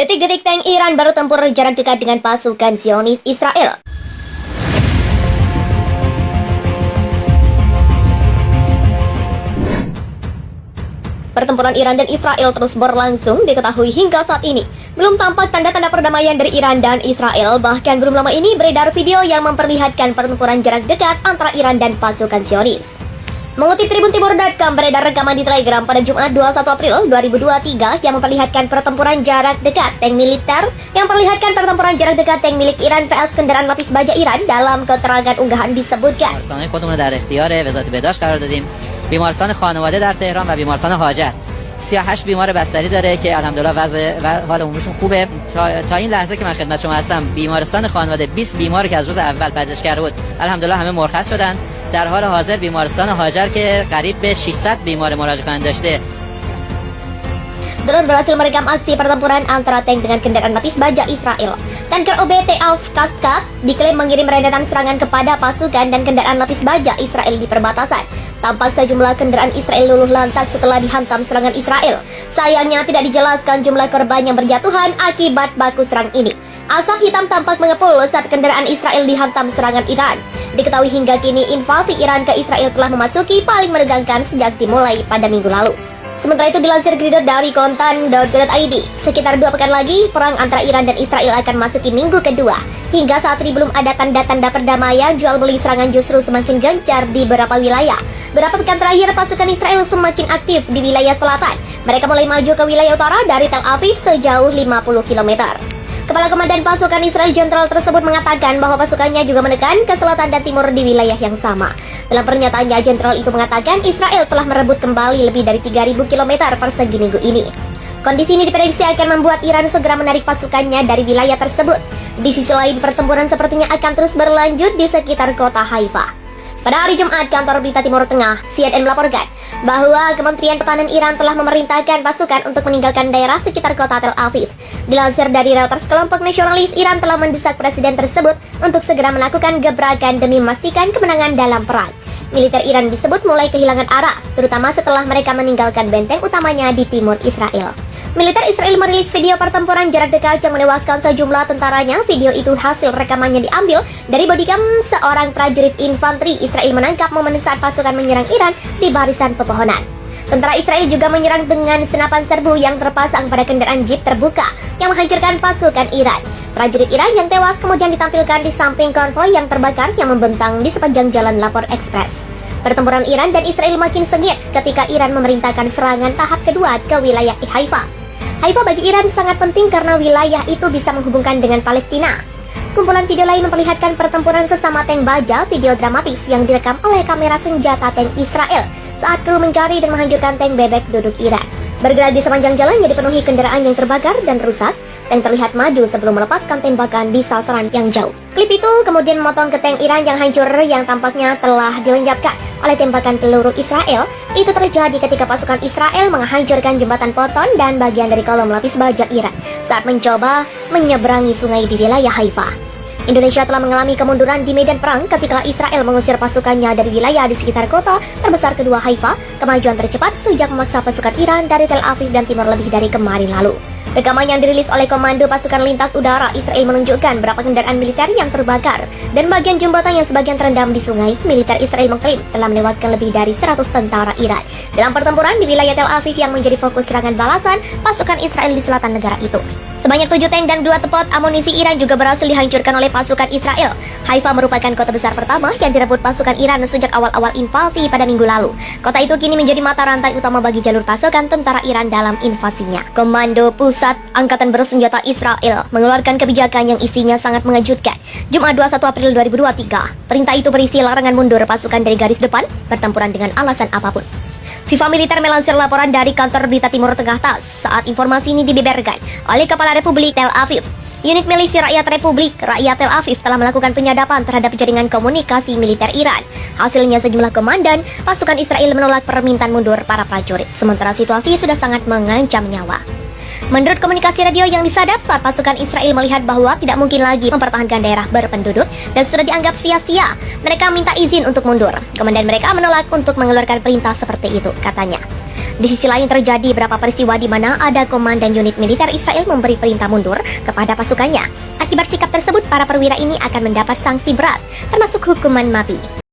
Detik-detik tank Iran bertempur jarak dekat dengan pasukan Zionis Israel. Pertempuran Iran dan Israel terus berlangsung diketahui hingga saat ini. Belum tampak tanda-tanda perdamaian dari Iran dan Israel, bahkan belum lama ini beredar video yang memperlihatkan pertempuran jarak dekat antara Iran dan pasukan Zionis. Mengutip tribuntimur.com, beredar rekaman di Telegram pada Jumat 21 April 2023 yang memperlihatkan pertempuran jarak dekat tank militer milik Iran vs kendaraan lapis baja Iran. Dalam keterangan unggahan disebutkan, خودمون در اختیار وزارت بهداشت قرار دادیم. بیمارستان خانواده در تهران و بیمارستان هاجر 38 بیمار بستری داره که الحمدلله وضع و حال عمومیشون خوبه. تا این لحظه که من خدمت شما هستم، بیمارستان خانواده 20 بیماری که از روز اول پذیرش کرده بود الحمدلله همه مرخص شدن. در حال حاضر بیمارستان هاجر که قریب به 600 بیمار مراجعه کننده داشته، drone berhasil merekam aksi pertempuran antara tank dengan kendaraan lapis baja Israel. Tanker OBT Auf Kaskad diklaim mengirim rentetan serangan kepada pasukan dan kendaraan lapis baja Israel di perbatasan. Tampak sejumlah kendaraan Israel luluh lantak setelah dihantam serangan Israel. Sayangnya tidak dijelaskan jumlah korban yang berjatuhan akibat baku serang ini. Asap hitam tampak mengepul saat kendaraan Israel dihantam serangan Iran. Diketahui hingga kini invasi Iran ke Israel telah memasuki paling menegangkan sejak dimulai pada minggu lalu. Sementara itu dilansir Gridot dari kontan.co.id, sekitar 2 pekan lagi perang antara Iran dan Israel akan masuki minggu kedua. Hingga saat ini belum ada tanda-tanda perdamaian, jual beli serangan justru semakin gencar di beberapa wilayah. Beberapa pekan terakhir pasukan Israel semakin aktif di wilayah selatan. Mereka mulai maju ke wilayah utara dari Tel Aviv sejauh 50 km. Kepala Komandan Pasukan Israel Jenderal tersebut mengatakan bahwa pasukannya juga menekan ke selatan dan timur di wilayah yang sama. Dalam pernyataannya, Jenderal itu mengatakan Israel telah merebut kembali lebih dari 3.000 km persegi minggu ini. Kondisi ini diprediksi akan membuat Iran segera menarik pasukannya dari wilayah tersebut. Di sisi lain, pertempuran sepertinya akan terus berlanjut di sekitar kota Haifa. Pada hari Jumat, kantor berita Timur Tengah, CNN melaporkan bahwa Kementerian Pertahanan Iran telah memerintahkan pasukan untuk meninggalkan daerah sekitar kota Tel Aviv. Dilansir dari Reuters, kelompok nasionalis Iran telah mendesak presiden tersebut untuk segera melakukan gebrakan demi memastikan kemenangan dalam perang. Militer Iran disebut mulai kehilangan arah, terutama setelah mereka meninggalkan benteng utamanya di timur Israel. Militer Israel merilis video pertempuran jarak dekat yang menewaskan sejumlah tentaranya. Video itu hasil rekamannya diambil dari bodycam seorang prajurit infanteri Israel menangkap momen saat pasukan menyerang Iran di barisan pepohonan. Tentara Israel juga menyerang dengan senapan serbu yang terpasang pada kendaraan jeep terbuka yang menghancurkan pasukan Iran. Prajurit Iran yang tewas kemudian ditampilkan di samping konvoi yang terbakar yang membentang di sepanjang jalan Lapor Express. Pertempuran Iran dan Israel makin sengit ketika Iran memerintahkan serangan tahap kedua ke wilayah Haifa. Haifa bagi Iran sangat penting karena wilayah itu bisa menghubungkan dengan Palestina. Kumpulan video lain memperlihatkan pertempuran sesama tank baja, video dramatis yang direkam oleh kamera senjata tank Israel saat kru mencari dan menghancurkan tank bebek duduk Iran. Bergerak di sepanjang jalan yang dipenuhi kendaraan yang terbakar dan rusak, tank terlihat maju sebelum melepaskan tembakan di sasaran yang jauh. Klip itu kemudian memotong ke tank Iran yang hancur yang tampaknya telah dilenyapkan oleh tembakan peluru Israel. Itu terjadi ketika pasukan Israel menghancurkan jembatan Poton dan bagian dari kolom lapis baja Iran saat mencoba menyeberangi sungai di wilayah Haifa. Indonesia telah mengalami kemunduran di medan perang ketika Israel mengusir pasukannya dari wilayah di sekitar kota terbesar kedua Haifa, kemajuan tercepat sejak memaksa pasukan Iran dari Tel Aviv dan timur lebih dari kemarin lalu. Rekaman yang dirilis oleh Komando Pasukan Lintas Udara Israel menunjukkan berapa kendaraan militer yang terbakar dan bagian jembatan yang sebagian terendam di sungai. Militer Israel mengklaim telah menewaskan lebih dari 100 tentara Iran dalam pertempuran di wilayah Tel Aviv yang menjadi fokus serangan balasan pasukan Israel di selatan negara itu. Sebanyak 7 tank dan 2 tepot amunisi Iran juga berhasil dihancurkan oleh pasukan Israel. Haifa merupakan kota besar pertama yang direbut pasukan Iran sejak awal-awal invasi pada minggu lalu. Kota itu kini menjadi mata rantai utama bagi jalur pasukan tentara Iran dalam invasinya. Komando Pusat Angkatan Bersenjata Israel mengeluarkan kebijakan yang isinya sangat mengejutkan. Jumat 21 April 2023. Perintah itu berisi larangan mundur pasukan dari garis depan pertempuran dengan alasan apapun. FIFA Militer melansir laporan dari kantor berita Timur Tengah TASS saat informasi ini dibeberkan oleh Kepala Republik Tel Aviv. Unit milisi rakyat Republik Rakyat Tel Aviv telah melakukan penyadapan terhadap jaringan komunikasi militer Iran. Hasilnya sejumlah komandan pasukan Israel menolak permintaan mundur para prajurit, sementara situasi sudah sangat mengancam nyawa. Menurut komunikasi radio yang disadap saat pasukan Israel melihat bahwa tidak mungkin lagi mempertahankan daerah berpenduduk dan sudah dianggap sia-sia, mereka minta izin untuk mundur. Komandan mereka menolak untuk mengeluarkan perintah seperti itu, katanya. Di sisi lain terjadi beberapa peristiwa di mana ada komandan unit militer Israel memberi perintah mundur kepada pasukannya. Akibat sikap tersebut, para perwira ini akan mendapat sanksi berat, termasuk hukuman mati.